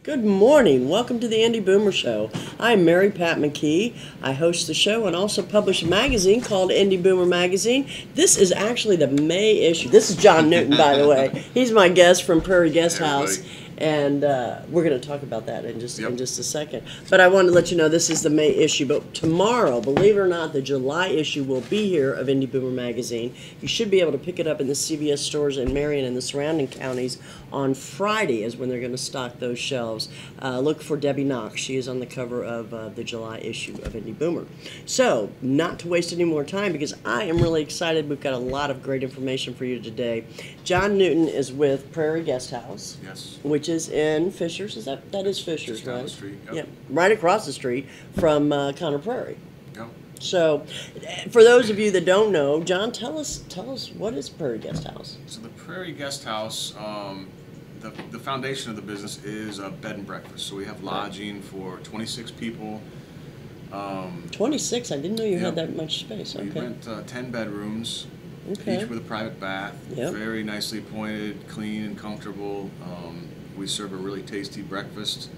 Good morning. Welcome to the Indy Boomer Show. I'm Mary Pat McKee. I host the show and also publish a magazine called Indy Boomer Magazine. This is actually the May issue. This is John Newton, by the way. He's my guest from Prairie Guest House. And we're going to talk about that in just a second. But I wanted to let you know this is the May issue. But tomorrow, believe it or not, the July issue will be here of Indy Boomer Magazine. You should be able to pick it up in the CVS stores in Marion and the surrounding counties on Friday is when they're going to stock those shelves. Look for Debbie Knox. She is on the cover of the July issue of Indy Boomer. So, not to waste any more time because I am really excited. We've got a lot of great information for you today. John Newton is with Prairie Guest House. Yes. Which is in Fishers. That is Fishers, just right? Down the street. Yep. Yep. Right across the street from Conner Prairie. Yep. So, for those of you that don't know, John, tell us what is Prairie Guest House? So the Prairie Guest House, the foundation of the business is a bed and breakfast. So we have lodging for 26 people. 26. I didn't know you had that much space. We Okay. rent 10 bedrooms, Okay. each with a private bath. Yep. Very nicely appointed, clean and comfortable. We serve a really tasty breakfast.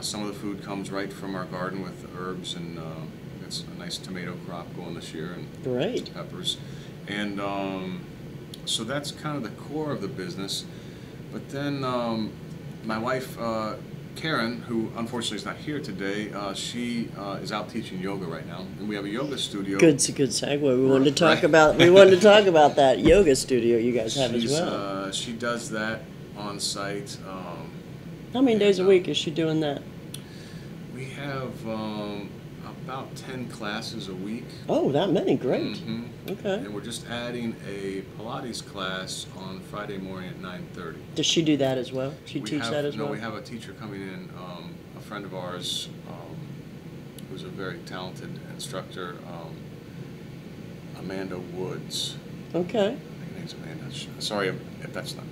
Some of the food comes right from our garden with herbs, and it's a nice tomato crop going this year, and Great. peppers. And so that's kind of the core of the business. But then my wife, Karen, who unfortunately is not here today, she is out teaching yoga right now, and we have a yoga studio. It's a good segue. We wanted to talk about that yoga studio you guys have as well. She does that on site. How many days a week is she doing that? We have about 10 classes a week. Oh, that many. Great. Okay. And we're just adding a Pilates class on Friday morning at 9:30. Does she do that as well? She teach that as well? No, we have a teacher coming in, a friend of ours, who's a very talented instructor, Amanda Woods. Okay. I think her name's Amanda. Sorry if that's not.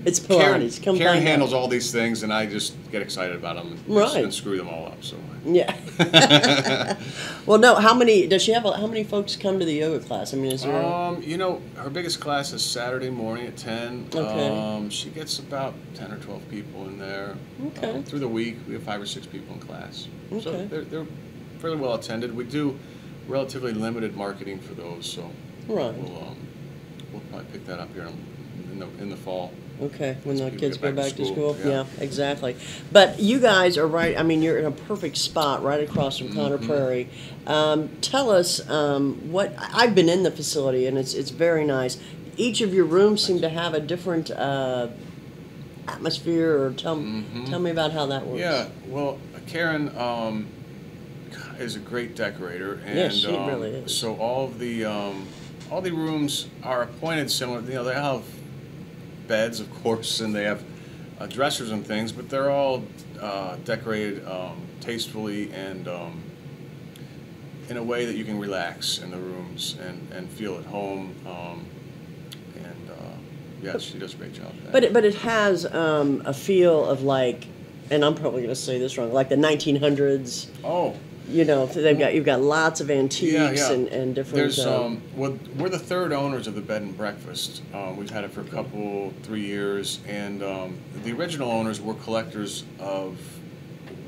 It's Pilates. Karen handles all these things, and I just get excited about them and screw them all up. So. Yeah. Well, no. How many does she have? How many folks come to the yoga class? I mean, is there? You know, her biggest class is Saturday morning at 10. Okay. She gets about 10 or 12 people in there. Okay. Through the week, we have 5 or 6 people in class. Okay. So they're fairly well attended. We do relatively limited marketing for those, so Right. we'll probably pick that up here in the fall. Okay, when the people kids get go back to school. Yeah. Yeah, exactly. But you guys are right. I mean, you're in a perfect spot right across from Conner Prairie. Tell us what I've been in the facility, and it's very nice. Each of your rooms seem to have a different atmosphere. Or tell me about how that works. Yeah. Well, Karen is a great decorator, and yes, she really is. So all the rooms are appointed similar. You know, they have beds, of course, and they have dressers and things, but they're all decorated tastefully and in a way that you can relax in the rooms and feel at home. Yeah, she does a great job at that. But it has a feel of like, and I'm probably going to say this wrong, like the 1900s. Oh. You know, you've got lots of antiques and different. There's well, we're the third owners of the bed and breakfast. We've had it for 3 years, and the original owners were collectors of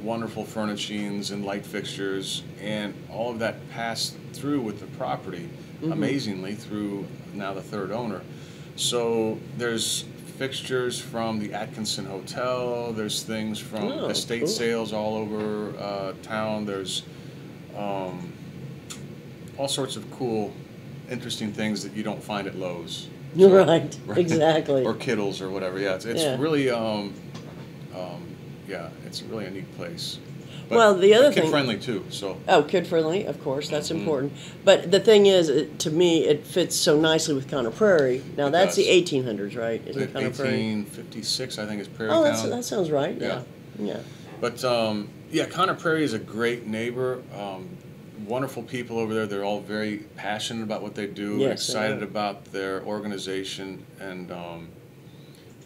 wonderful furnishings and light fixtures, and all of that passed through with the property amazingly through now the third owner. So there's fixtures from the Atkinson Hotel, there's things from estate sales all over town, there's all sorts of cool, interesting things that you don't find at Lowe's. So, right, exactly. Or Kittles or whatever, yeah, it's really, yeah, it's really a neat place. But, well, the other thing, kid-friendly too, so. Oh, kid-friendly, of course, that's important. But the thing is, to me, it fits so nicely with Conner Prairie. Now, that's the 1800s, right? Isn't it Conner Prairie? 1856, I think, is Prairie Town. Town. Oh, that sounds right, yeah. But, yeah, Conner Prairie is a great neighbor. Wonderful people over there. They're all very passionate about what they do, excited about their organization, and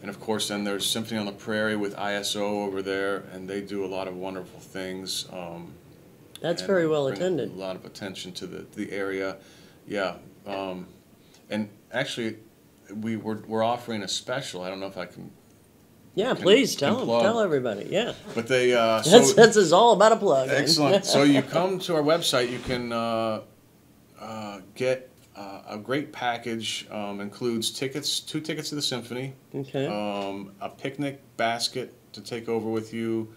of course, then there's Symphony on the Prairie with ISO over there, and they do a lot of wonderful things. That's very well attended. A lot of attention to the area, yeah. And actually, we're offering a special. I don't know if I can Yeah, can- please can tell them. plug. Tell everybody. Yeah. But they That's is all about a plug. excellent. So you come to our website, you can get a great package. Includes tickets, 2 tickets to the symphony, Okay. a picnic basket to take over with you,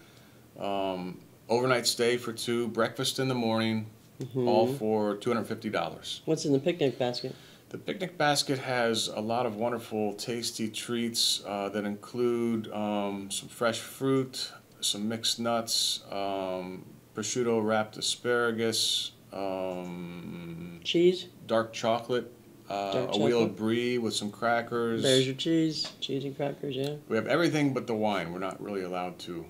overnight stay for 2, breakfast in the morning, all for $250. What's in the picnic basket? The picnic basket has a lot of wonderful, tasty treats that include some fresh fruit, some mixed nuts, prosciutto wrapped asparagus, Cheese. dark chocolate, Dark a wheel chocolate. of brie with some crackers. There's your cheese and crackers. Yeah. We have everything but the wine. We're not really allowed to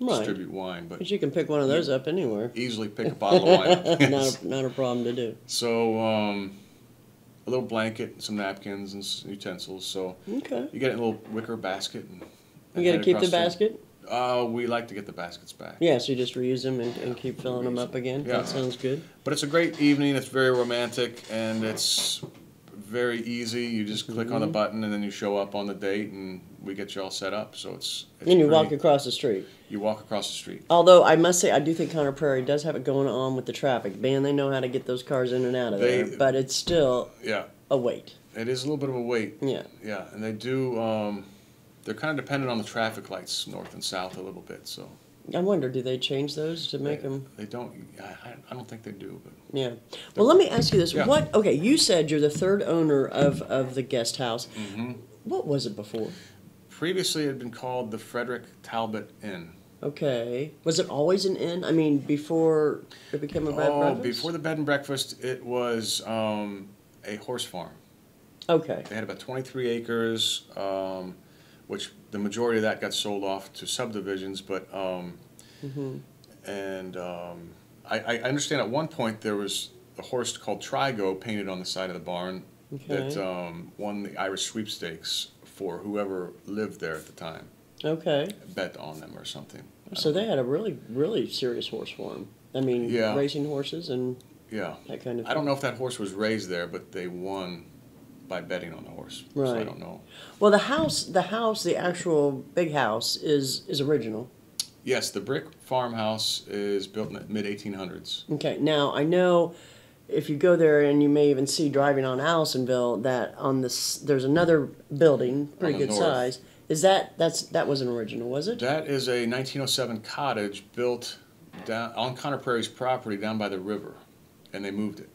Right. distribute wine, but But you can pick one of those up anywhere. easily pick a bottle of wine up. Not a problem to do. So a little blanket, some napkins, and utensils. So Okay. you get it in a little wicker basket. And You got to head keep the across basket. We like to get the baskets back. Yeah, so you just reuse them and keep filling them up again. Yeah. That sounds good. But it's a great evening. It's very romantic, and it's very easy. You just click on the button, and then you show up on the date, and we get you all set up. So it's And you walk pretty- across the street. You walk across the street. Although I must say, I do think Conner Prairie does have it going on with the traffic. Man, they know how to get those cars in and out of there. But it's still Yeah, a wait. it is a little bit of a wait. Yeah. Yeah, and they do. They're kind of dependent on the traffic lights north and south a little bit. So I wonder, do they change those to make them? they don't. I don't think they do. But Yeah. Well, let me ask you this. Yeah. What? Okay, you said you're the third owner of the guest house. Mm-hmm. What was it before? Previously, it had been called the Frederick Talbot Inn. Okay. Was it always an inn? I mean, before it became a bed and breakfast? Before the bed and breakfast, it was a horse farm. Okay. They had about 23 acres, which the majority of that got sold off to subdivisions. But and I understand at one point there was a horse called Trigo painted on the side of the barn Okay. that won the Irish sweepstakes for whoever lived there at the time. Okay. Bet on them or something. So they had a really, really serious horse farm. I mean, Yeah. racing horses and Yeah. that kind of thing. I don't know if that horse was raised there, but they won by betting on the horse. So I Right. don't know. Well, the actual big house is original. Yes, the brick farmhouse is built in the mid-1800s. Okay. Now I know if you go there, and you may even see driving on Allisonville, that on this there's another building, pretty On the good north. size. That was an original, was it? That is a 1907 cottage built down on Conner Prairie's property down by the river, and they moved it.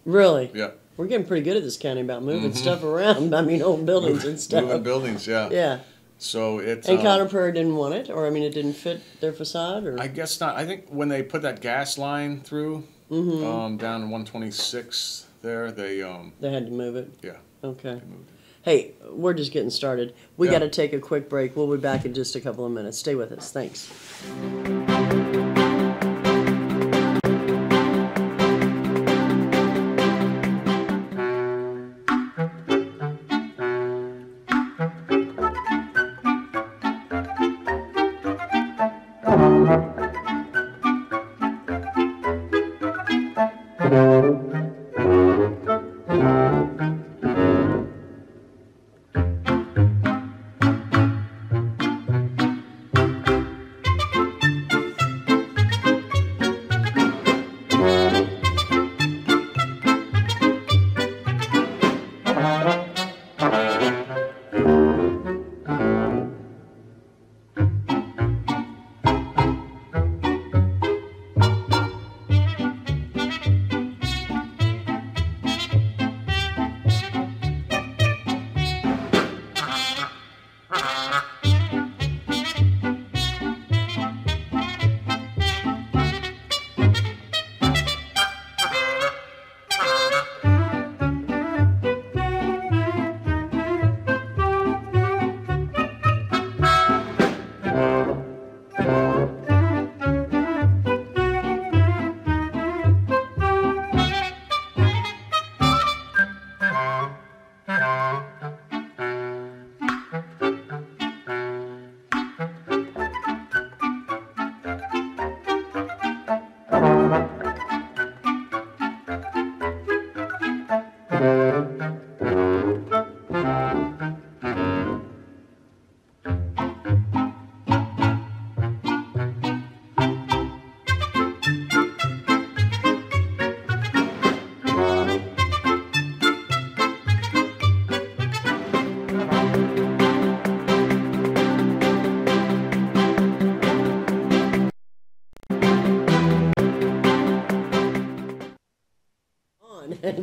Really? Yeah. We're getting pretty good at this county about moving stuff around. I mean, old buildings and stuff. Moving buildings, yeah. Yeah. So it. And Conner Prairie didn't want it, or I mean, it didn't fit their facade, or I guess not. I think when they put that gas line through down in 126 there, they they had to move it. yeah, Okay. they moved it. Hey, we're just getting started. We Yeah. got to take a quick break. We'll be back in just a couple of minutes. Stay with us. Thanks.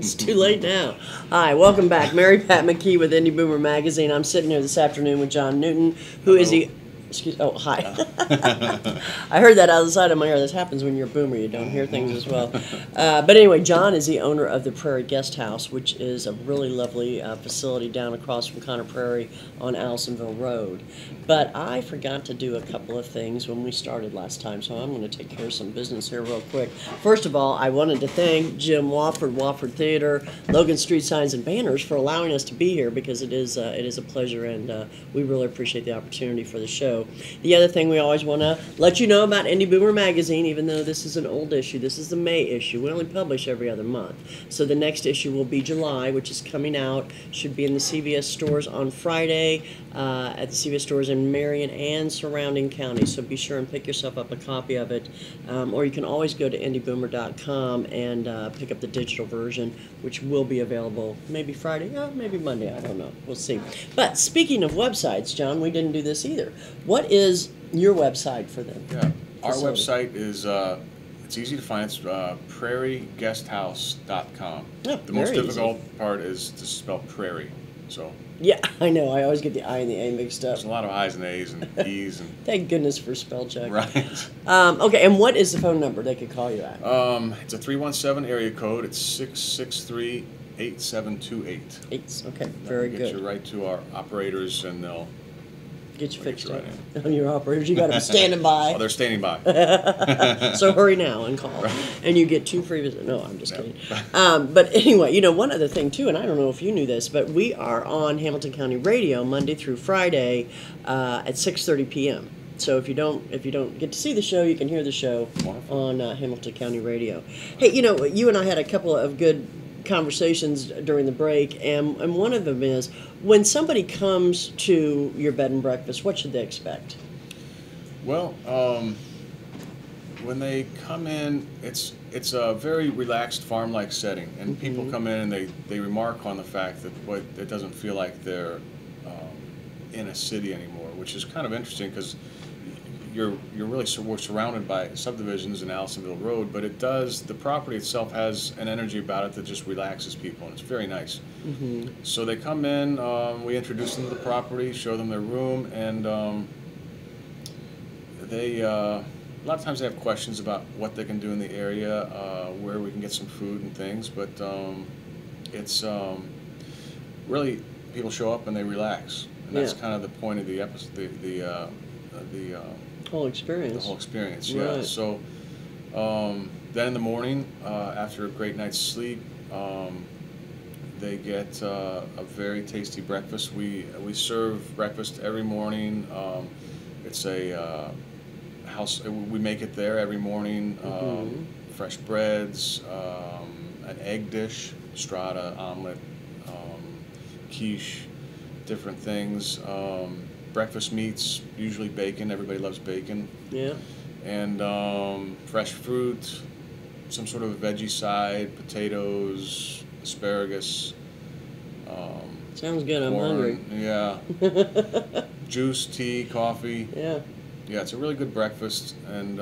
It's too late now. Hi, welcome back. Mary Pat McKee with Indy Boomer Magazine. I'm sitting here this afternoon with John Newton, who is the... Excuse. Oh, hi. I heard that out of the side of my ear. This happens when you're a boomer. You don't hear things as well. But anyway, John is the owner of the Prairie Guest House, which is a really lovely facility down across from Conner Prairie on Allisonville Road. But I forgot to do a couple of things when we started last time, so I'm going to take care of some business here real quick. First of all, I wanted to thank Jim Wofford, Wofford Theater, Logan Street Signs and Banners for allowing us to be here, because it is a pleasure, and we really appreciate the opportunity for the show. The other thing we always want to let you know about Indy Boomer Magazine, even though this is an old issue, this is the May issue. We only publish every other month. So the next issue will be July, which is coming out. Should be in the CVS stores on Friday, at the CVS stores in Marion and surrounding counties. So be sure and pick yourself up a copy of it. Or you can always go to indyboomer.com and pick up the digital version, which will be available maybe Friday, maybe Monday, I don't know. We'll see. But speaking of websites, John, we didn't do this either. What is your website for them? Yeah, our website is, it's easy to find. It's prairieguesthouse.com. Oh, the most difficult part is to spell prairie. So yeah, I know. I always get the I and the A mixed up. there's a lot of I's and A's and E's. And Thank goodness for spell check. right. Okay, and what is the phone number they could call you at? It's a 317 area code. It's 663-8728. Okay, very Get good. you right to our operators, and they'll Get you fixed you up. right On your operators, you got them standing by. Oh, they're standing by. So hurry now and call. Right. And you get 2 free visits. No, I'm just No. kidding. But anyway, one other thing too, and I don't know if you knew this, but we are on Hamilton County Radio Monday through Friday at 6:30 p.m. So if you don't get to see the show, you can hear the show on Hamilton County Radio. Hey, you and I had a couple of good conversations during the break, and one of them is, when somebody comes to your bed and breakfast, what should they expect? Well, when they come in, it's a very relaxed farm-like setting, and people come in and they remark on the fact that it doesn't feel like they're in a city anymore, which is kind of interesting, because we're surrounded by subdivisions in Allisonville Road, but the property itself has an energy about it that just relaxes people, and it's very nice. So they come in, we introduce them to the property, show them their room, and a lot of times they have questions about what they can do in the area, where we can get some food and things, but it's really, people show up and they relax, and that's kind of the point of the episode, the whole experience. The whole experience, Right. yeah. So then in the morning, after a great night's sleep, they get a very tasty breakfast. We serve breakfast every morning. It's a house. We make it there every morning. Fresh breads, an egg dish, strata, omelet, quiche, different things. Breakfast meats, usually bacon. Everybody loves bacon. Yeah. And fresh fruit, some sort of a veggie side, potatoes, asparagus. Sounds good. I'm corn, hungry. Yeah. Juice, tea, coffee. Yeah. Yeah, it's a really good breakfast, and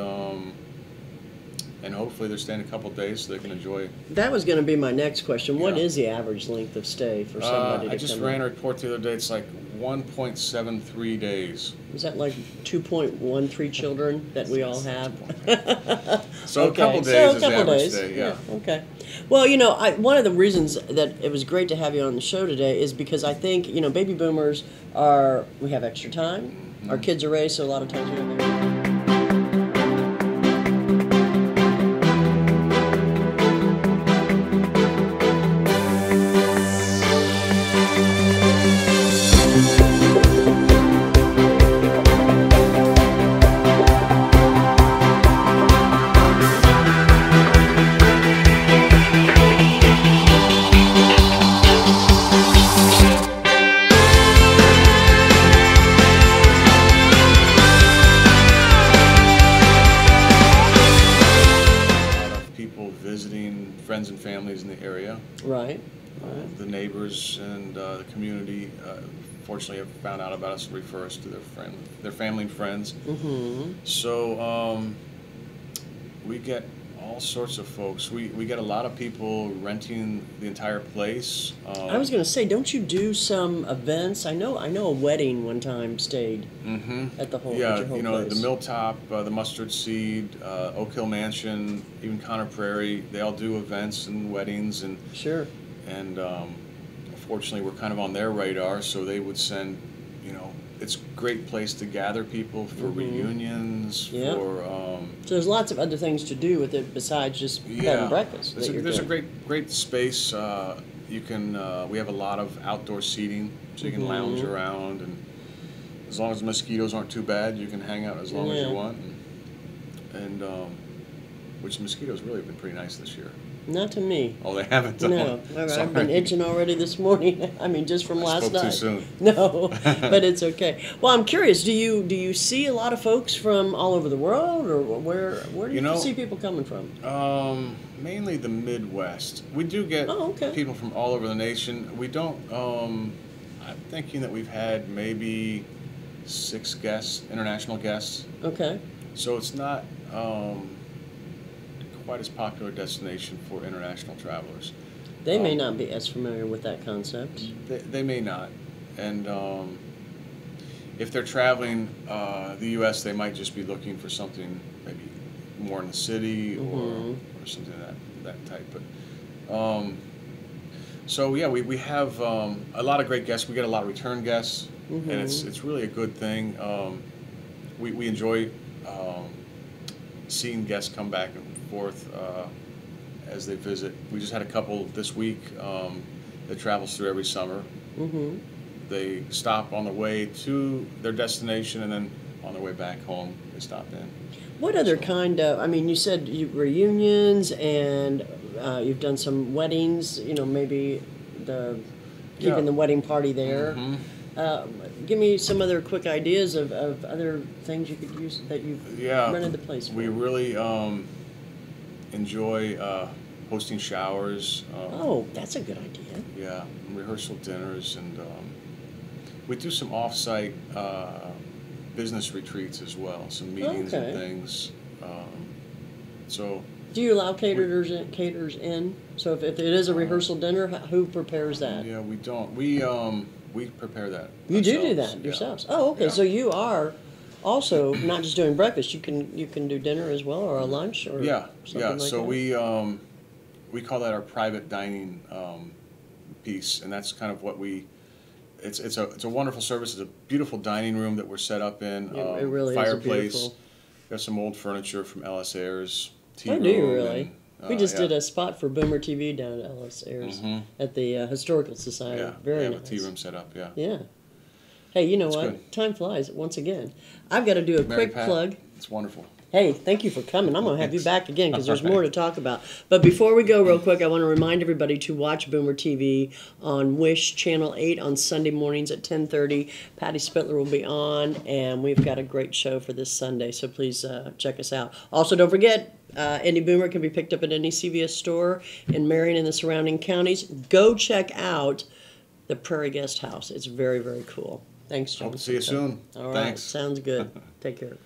hopefully they're staying a couple days so they can enjoy it. That was going to be my next question. What Yeah. is the average length of stay for somebody to I just come ran in? a report the other day. It's like 1.73 days. Is that like 2.13 children that we all have? So Okay. a couple So days a is couple the average days. day, yeah. Okay. Well, one of the reasons that it was great to have you on the show today is because I think, baby boomers we have extra time. Our kids are raised, so a lot of times we don't have friends and families in the area. Right. The neighbors and the community, fortunately, have found out about us and refer us to their family and friends. So we get All sorts of folks. We get a lot of people renting the entire place. I was going to say, don't you do some events? I know a wedding one time stayed at the whole at Yeah, your whole you know, the place. Milltop, the Mustard Seed, Oak Hill Mansion, even Connor Prairie, they all do events and weddings, Sure. and fortunately we're kind of on their radar, so they would send, you know, it's a great place to gather people for reunions, Yeah. for So there's lots of other things to do with it besides just bed and breakfast. There's a great space. You can we have a lot of outdoor seating, so you can lounge around, and as long as the mosquitoes aren't too bad, you can hang out as long as you want. And which mosquitoes really have been pretty nice this year. Not to me. Oh, they haven't. No, I've been itching already this morning. I mean, just from last night. Too soon. No, but it's okay. Well, I'm curious. Do you see a lot of folks from all over the world, or where do you see people coming from? Mainly the Midwest. We do get people from all over the nation. We don't. I'm thinking that we've had maybe 6 guests, international guests. Okay. So it's not quite as popular destination for international travelers. They may not be as familiar with that concept. They may not. And if they're traveling the U.S., they might just be looking for something maybe more in the city or something of that type. But so yeah, we have a lot of great guests. We get a lot of return guests, and it's really a good thing. We enjoy seeing guests come back and forth as they visit. We just had a couple this week that travels through every summer. They stop on the way to their destination, and then on their way back home, they stop in. What other kind of, I mean, you said reunions, and you've done some weddings, you know, maybe keeping the wedding party there. Give me some other quick ideas of other things you could use that you've rented the place for. We really enjoy hosting showers. Oh, that's a good idea. Yeah, rehearsal dinners, and we do some off-site business retreats as well, some meetings and things. So. Do you allow caterers in? So if it is a rehearsal dinner, who prepares that? Yeah, we don't. We prepare that. You do that yourselves. Oh, okay. Yeah. So you are also not just doing breakfast. You can do dinner as well, or a lunch, or something like So that. we call that our private dining piece, and that's kind of what we. It's a wonderful service. It's a beautiful dining room that we're set up in. It really fireplace. is beautiful. We have some old furniture from Ellis Ayres. Oh, do you really? We just did a spot for Boomer TV down at Ellis Ayres at the Historical Society. Yeah, very nice. Have a tea room set up. Yeah. Yeah. Hey, you know That's what? good. Time flies once again. I've got to do a quick plug. It's wonderful. Hey, thank you for coming. I'm going to have you back again because there's more to talk about. But before we go real quick, I want to remind everybody to watch Boomer TV on Wish Channel 8 on Sunday mornings at 10:30. Patty Spitler will be on, and we've got a great show for this Sunday, so please check us out. Also, don't forget, Indy Boomer can be picked up at any CVS store in Marion and the surrounding counties. Go check out the Prairie Guest House. It's very, very cool. Thanks, John. Hope to see you soon. All right. Thanks. Sounds good. Take care.